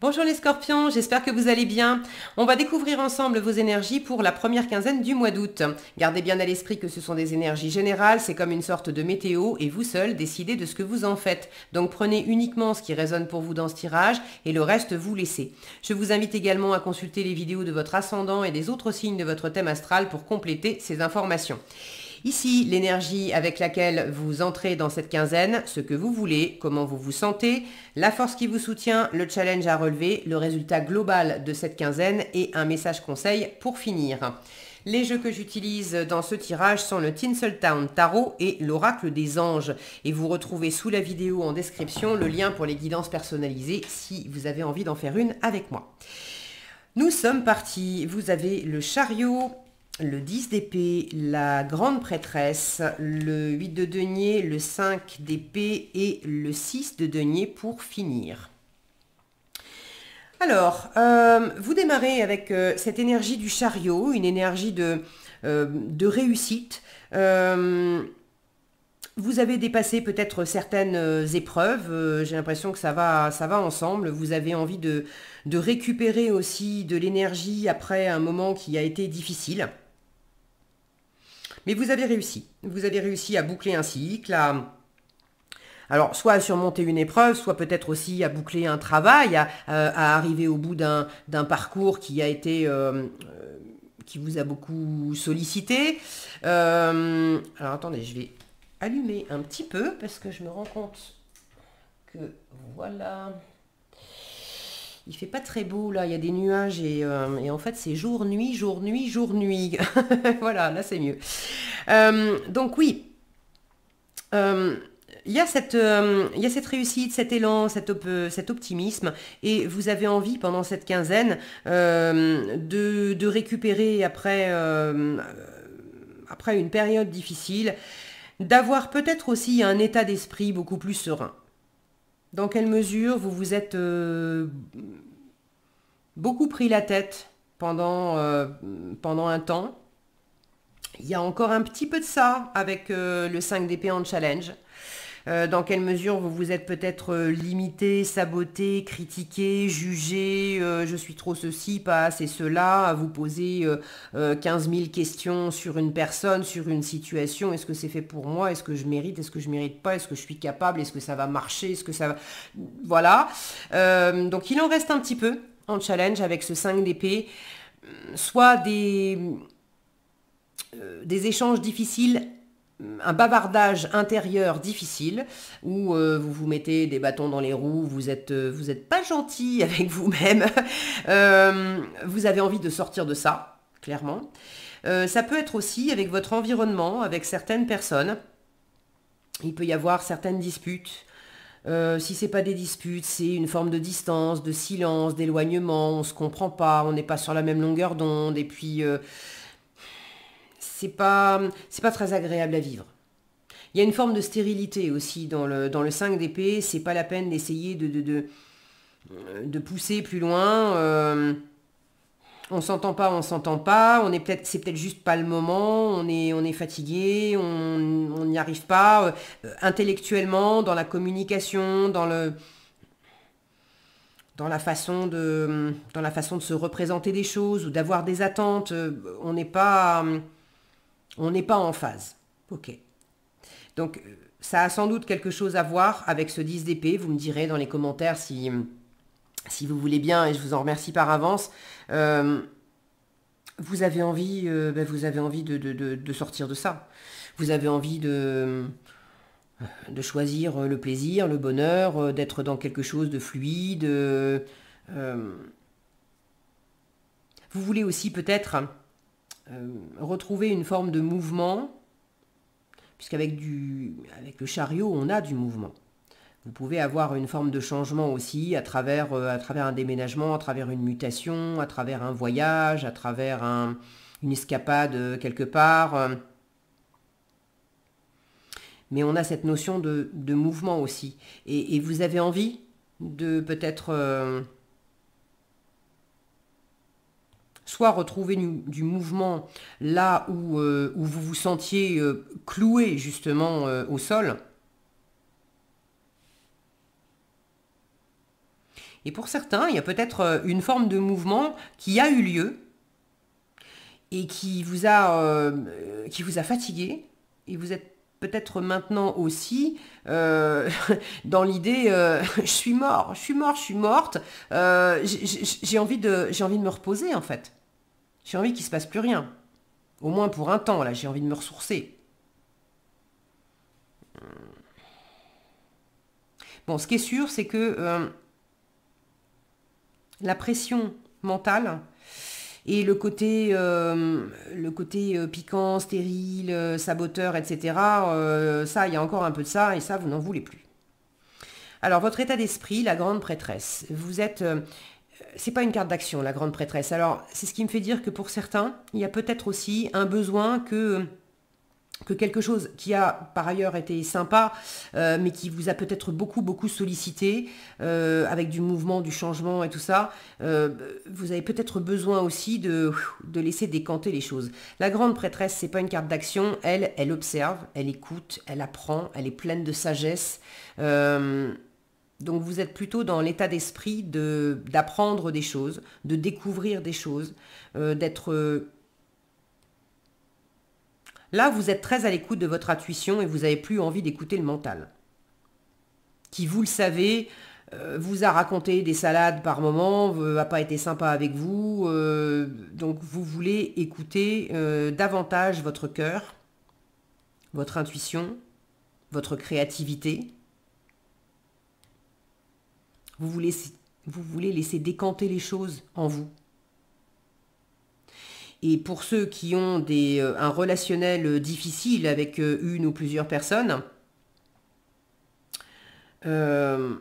Bonjour les scorpions, j'espère que vous allez bien. On va découvrir ensemble vos énergies pour la première quinzaine du mois d'août. Gardez bien à l'esprit que ce sont des énergies générales, c'est comme une sorte de météo et vous seul décidez de ce que vous en faites. Donc prenez uniquement ce qui résonne pour vous dans ce tirage et le reste vous laissez. Je vous invite également à consulter les vidéos de votre ascendant et des autres signes de votre thème astral pour compléter ces informations. Ici, l'énergie avec laquelle vous entrez dans cette quinzaine, ce que vous voulez, comment vous vous sentez, la force qui vous soutient, le challenge à relever, le résultat global de cette quinzaine et un message conseil pour finir. Les jeux que j'utilise dans ce tirage sont le Tinseltown Tarot et l'Oracle des Anges. Et vous retrouvez sous la vidéo en description le lien pour les guidances personnalisées si vous avez envie d'en faire une avec moi. Nous sommes partis. Vous avez le chariot, le 10 d'épée, la grande prêtresse, le 8 de denier, le 5 d'épée et le 6 de denier pour finir. Alors, vous démarrez avec cette énergie du chariot, une énergie de réussite. Vous avez dépassé peut-être certaines épreuves, j'ai l'impression que ça va ensemble. Vous avez envie de récupérer aussi de l'énergie après un moment qui a été difficile. Mais vous avez réussi. Vous avez réussi à boucler un cycle, alors soit à surmonter une épreuve, soit peut-être aussi à boucler un travail, à arriver au bout d'un parcours qui a été, qui vous a beaucoup sollicité. Alors attendez, je vais allumer un petit peu parce que je me rends compte que voilà. Il fait pas très beau là, il y a des nuages et en fait c'est jour, nuit, jour, nuit, jour, nuit. Voilà, là c'est mieux. Donc oui, il y a cette réussite, cet élan, cet optimisme et vous avez envie pendant cette quinzaine de récupérer après une période difficile, d'avoir peut-être aussi un état d'esprit beaucoup plus serein. Dans quelle mesure vous vous êtes beaucoup pris la tête pendant un temps. Il y a encore un petit peu de ça avec le 5 d'épée en challenge. Dans quelle mesure vous vous êtes peut-être limité, saboté, critiqué, jugé, je suis trop ceci, pas assez cela, à vous poser 15 000 questions sur une personne, sur une situation, est-ce que c'est fait pour moi, est-ce que je mérite, est-ce que je mérite pas, est-ce que je suis capable, est-ce que ça va marcher, est-ce que ça va... Voilà. Donc il en reste un petit peu en challenge avec ce 5 d'épée, soit des échanges difficiles, un bavardage intérieur difficile où vous vous mettez des bâtons dans les roues, vous êtes pas gentil avec vous-même, vous avez envie de sortir de ça, clairement. Ça peut être aussi avec votre environnement, avec certaines personnes. Il peut y avoir certaines disputes. Si c'est pas des disputes, c'est une forme de distance, de silence, d'éloignement, on se comprend pas, on n'est pas sur la même longueur d'onde et puis c'est pas très agréable à vivre. Il y a une forme de stérilité aussi dans le 5 d'épée, c'est pas la peine d'essayer de pousser plus loin. On s'entend pas, c'est peut-être juste pas le moment, on est fatigué, on n'y arrive pas, intellectuellement, dans la communication, dans la façon de se représenter des choses ou d'avoir des attentes, on n'est pas en phase. Ok. Donc, ça a sans doute quelque chose à voir avec ce 10 d'épée. Vous me direz dans les commentaires si vous voulez bien, et je vous en remercie par avance. Vous avez envie, de sortir de ça. Vous avez envie de choisir le plaisir, le bonheur, d'être dans quelque chose de fluide. Vous voulez aussi peut-être retrouver une forme de mouvement, puisqu'avec le chariot, on a du mouvement. Vous pouvez avoir une forme de changement aussi à travers un déménagement, à travers une mutation, à travers un voyage, à travers une escapade quelque part. Mais on a cette notion de mouvement aussi. Et vous avez envie de peut-être soit retrouver du mouvement là où vous vous sentiez cloué justement au sol. Et pour certains, il y a peut-être une forme de mouvement qui a eu lieu et qui vous a fatigué. Et vous êtes peut-être maintenant aussi dans l'idée je suis mort, je suis mort, je suis morte. J'ai envie de me reposer en fait. J'ai envie qu'il se passe plus rien. Au moins pour un temps, là, j'ai envie de me ressourcer. Bon, ce qui est sûr, c'est que la pression mentale et le côté piquant, stérile, saboteur, etc., ça, il y a encore un peu de ça, et ça, vous n'en voulez plus. Alors, votre état d'esprit, la grande prêtresse, vous êtes... c'est pas une carte d'action, la grande prêtresse. Alors, c'est ce qui me fait dire que pour certains, il y a peut-être aussi un besoin que quelque chose qui a par ailleurs été sympa, mais qui vous a peut-être beaucoup sollicité, avec du mouvement, du changement et tout ça, vous avez peut-être besoin aussi de laisser décanter les choses. La grande prêtresse, c'est pas une carte d'action, elle observe, elle écoute, elle apprend, elle est pleine de sagesse. Donc vous êtes plutôt dans l'état d'esprit d'apprendre des choses, de découvrir des choses, d'être... Là, vous êtes très à l'écoute de votre intuition et vous n'avez plus envie d'écouter le mental. Qui, vous le savez, vous a raconté des salades par moment, n'a pas été sympa avec vous. Donc vous voulez écouter davantage votre cœur, votre intuition, votre créativité. Vous voulez laisser décanter les choses en vous. Et pour ceux qui ont un relationnel difficile avec une ou plusieurs personnes, vous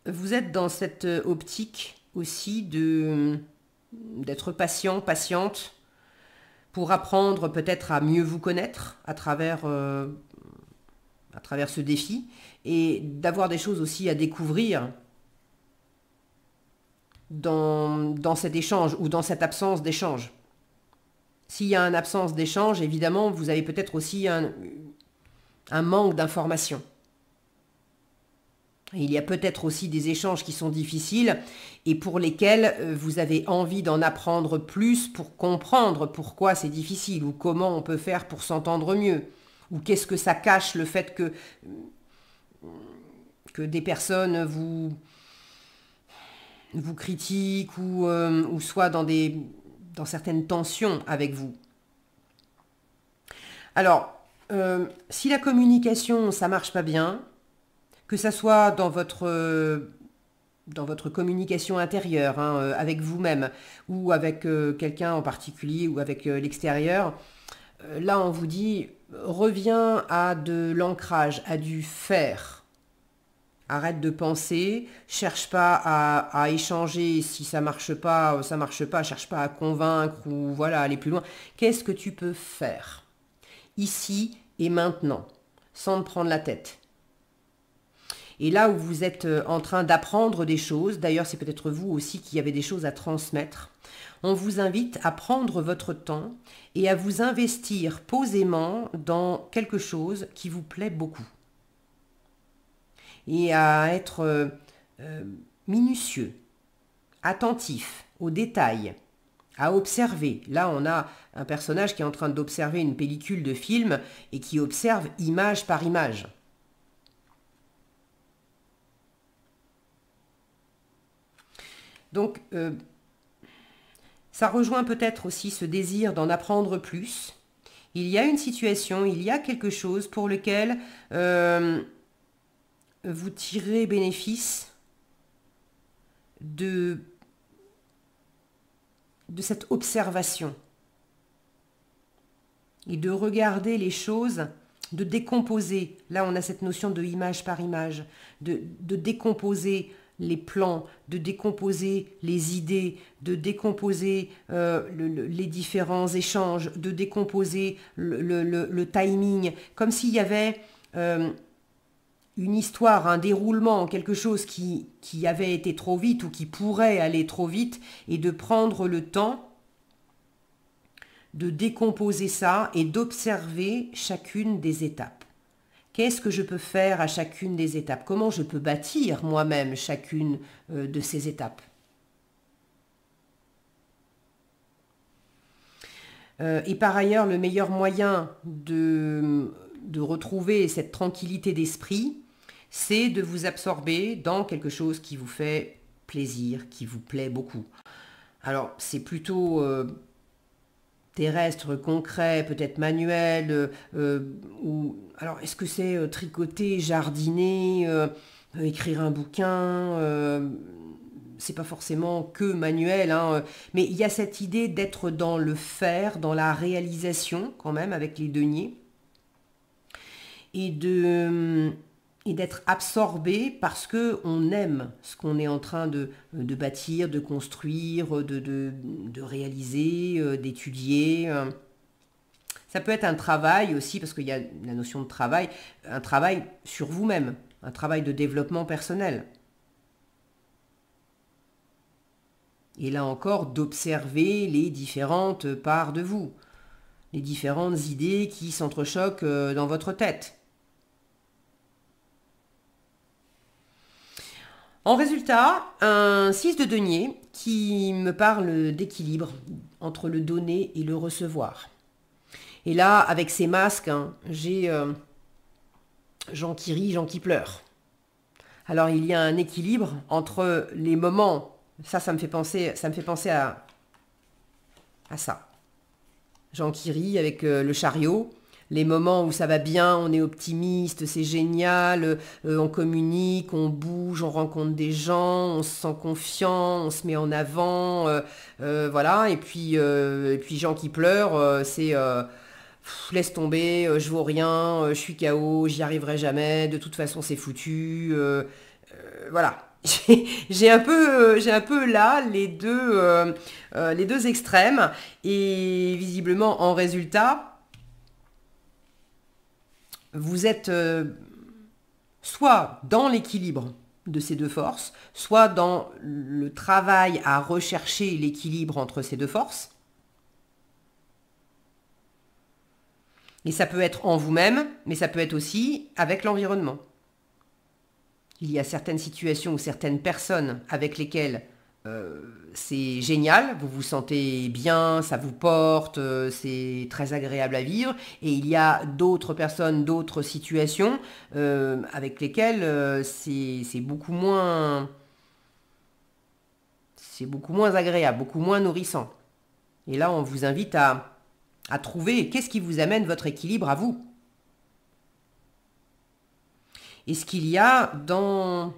êtes dans cette optique aussi d'être patient, patiente, pour apprendre peut-être à mieux vous connaître à travers ce défi, et d'avoir des choses aussi à découvrir dans cet échange ou dans cette absence d'échange. S'il y a une absence d'échange, évidemment, vous avez peut-être aussi un manque d'informations. Il y a peut-être aussi des échanges qui sont difficiles et pour lesquels vous avez envie d'en apprendre plus pour comprendre pourquoi c'est difficile ou comment on peut faire pour s'entendre mieux. Ou qu'est-ce que ça cache le fait que des personnes vous critiquent ou soient dans certaines tensions avec vous. Alors, si la communication, ça marche pas bien, que ça soit dans votre communication intérieure, hein, avec vous-même, ou avec quelqu'un en particulier, ou avec l'extérieur, là on vous dit, reviens à de l'ancrage, à du faire. Arrête de penser, cherche pas à échanger, si ça marche pas, cherche pas à convaincre ou voilà, aller plus loin. Qu'est-ce que tu peux faire ici et maintenant, sans te prendre la tête? Et là où vous êtes en train d'apprendre des choses, d'ailleurs c'est peut-être vous aussi qui avez des choses à transmettre, on vous invite à prendre votre temps et à vous investir posément dans quelque chose qui vous plaît beaucoup. Et à être minutieux, attentif aux détails, à observer. Là, on a un personnage qui est en train d'observer une pellicule de film et qui observe image par image. Donc, ça rejoint peut-être aussi ce désir d'en apprendre plus. Il y a une situation, il y a quelque chose pour lequel vous tirez bénéfice de cette observation et de regarder les choses, de décomposer. Là, on a cette notion de image par image, de décomposer les plans, de décomposer les idées, de décomposer les différents échanges, de décomposer le timing, comme s'il y avait une histoire, un déroulement, quelque chose qui avait été trop vite ou qui pourrait aller trop vite, et de prendre le temps de décomposer ça et d'observer chacune des étapes. Qu'est-ce que je peux faire à chacune des étapes? Comment je peux bâtir moi-même chacune de ces étapes? Et par ailleurs, le meilleur moyen de retrouver cette tranquillité d'esprit, c'est de vous absorber dans quelque chose qui vous fait plaisir, qui vous plaît beaucoup. Alors, c'est plutôt terrestre, concret, peut-être manuel, ou alors est-ce que c'est tricoter, jardiner, écrire un bouquin, c'est pas forcément que manuel, hein, mais il y a cette idée d'être dans le faire, dans la réalisation quand même avec les deniers, et d'être absorbé parce que on aime ce qu'on est en train de bâtir, de construire, de réaliser, d'étudier. Ça peut être un travail aussi, parce qu'il y a la notion de travail, un travail sur vous-même, un travail de développement personnel. Et là encore, d'observer les différentes parts de vous, les différentes idées qui s'entrechoquent dans votre tête. En résultat, un 6 de denier qui me parle d'équilibre entre le donner et le recevoir. Et là, avec ces masques, hein, j'ai gens qui rient, gens qui pleurent. Alors il y a un équilibre entre les moments, ça me fait penser à ça. Gens qui rient avec le chariot. Les moments où ça va bien, on est optimiste, c'est génial, on communique, on bouge, on rencontre des gens, on se sent confiant, on se met en avant, voilà. Et puis gens qui pleurent, c'est laisse tomber, je vaux rien, je suis KO, j'y arriverai jamais, de toute façon c'est foutu, voilà. J'ai un peu là les deux extrêmes, et visiblement en résultat, vous êtes soit dans l'équilibre de ces deux forces, soit dans le travail à rechercher l'équilibre entre ces deux forces. Et ça peut être en vous-même, mais ça peut être aussi avec l'environnement. Il y a certaines situations ou certaines personnes avec lesquelles c'est génial, vous vous sentez bien, ça vous porte, c'est très agréable à vivre. Et il y a d'autres personnes, d'autres situations avec lesquelles c'est beaucoup moins agréable, beaucoup moins nourrissant. Et là, on vous invite à trouver qu'est-ce qui vous amène votre équilibre à vous. Et ce qu'il y a dans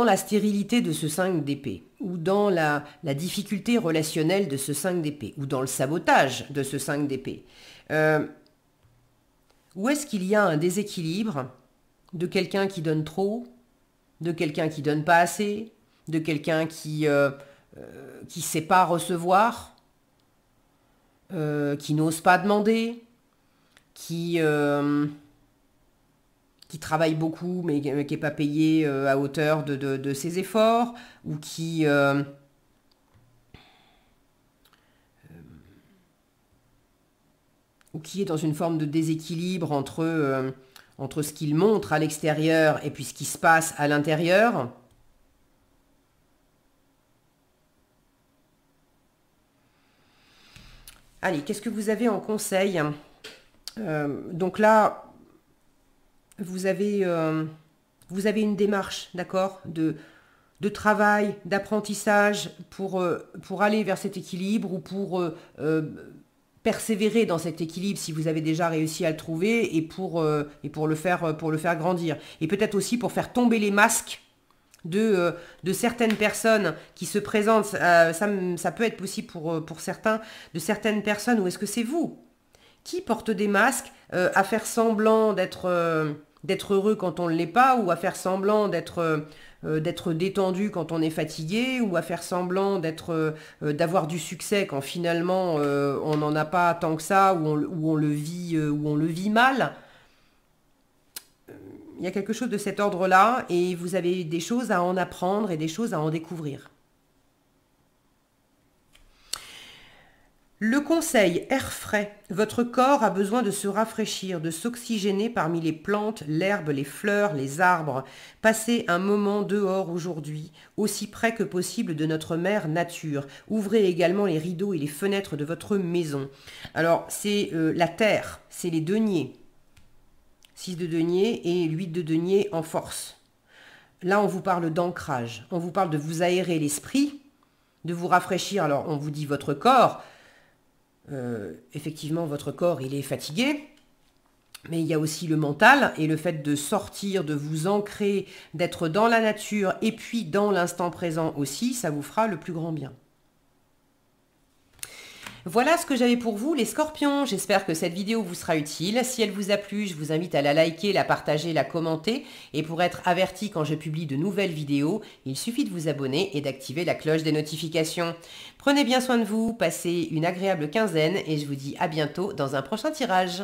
la stérilité de ce 5 d'épée, ou dans la difficulté relationnelle de ce 5 d'épée, ou dans le sabotage de ce 5 d'épée. Où est-ce qu'il y a un déséquilibre de quelqu'un qui donne trop, de quelqu'un qui donne pas assez, de quelqu'un qui sait pas recevoir, qui n'ose pas demander, qui travaille beaucoup mais qui n'est pas payé à hauteur de ses efforts, ou qui est dans une forme de déséquilibre entre ce qu'il montre à l'extérieur et puis ce qui se passe à l'intérieur. Allez, qu'est-ce que vous avez en conseil? Donc là, vous avez une démarche, d'accord, de travail, d'apprentissage pour aller vers cet équilibre, ou pour persévérer dans cet équilibre si vous avez déjà réussi à le trouver, et pour le faire grandir. Et peut-être aussi pour faire tomber les masques de certaines personnes qui se présentent, ça peut être possible pour certains, de certaines personnes, ou est-ce que c'est vous qui porte des masques à faire semblant d'être heureux quand on ne l'est pas, ou à faire semblant d'être détendu quand on est fatigué, ou à faire semblant d'avoir du succès quand finalement on n'en a pas tant que ça, ou on le vit mal. Il y a quelque chose de cet ordre-là, et vous avez des choses à en apprendre et des choses à en découvrir. Le conseil, air frais. Votre corps a besoin de se rafraîchir, de s'oxygéner parmi les plantes, l'herbe, les fleurs, les arbres. Passez un moment dehors aujourd'hui, aussi près que possible de notre mère nature. Ouvrez également les rideaux et les fenêtres de votre maison. Alors, c'est la terre, c'est les deniers. 6 de denier et 8 de denier en force. Là, on vous parle d'ancrage. On vous parle de vous aérer l'esprit, de vous rafraîchir. Alors, on vous dit votre corps. Effectivement, votre corps, il est fatigué, mais il y a aussi le mental et le fait de sortir, de vous ancrer, d'être dans la nature et puis dans l'instant présent aussi, ça vous fera le plus grand bien. Voilà ce que j'avais pour vous les scorpions, j'espère que cette vidéo vous sera utile. Si elle vous a plu, je vous invite à la liker, la partager, la commenter. Et pour être averti quand je publie de nouvelles vidéos, il suffit de vous abonner et d'activer la cloche des notifications. Prenez bien soin de vous, passez une agréable quinzaine et je vous dis à bientôt dans un prochain tirage.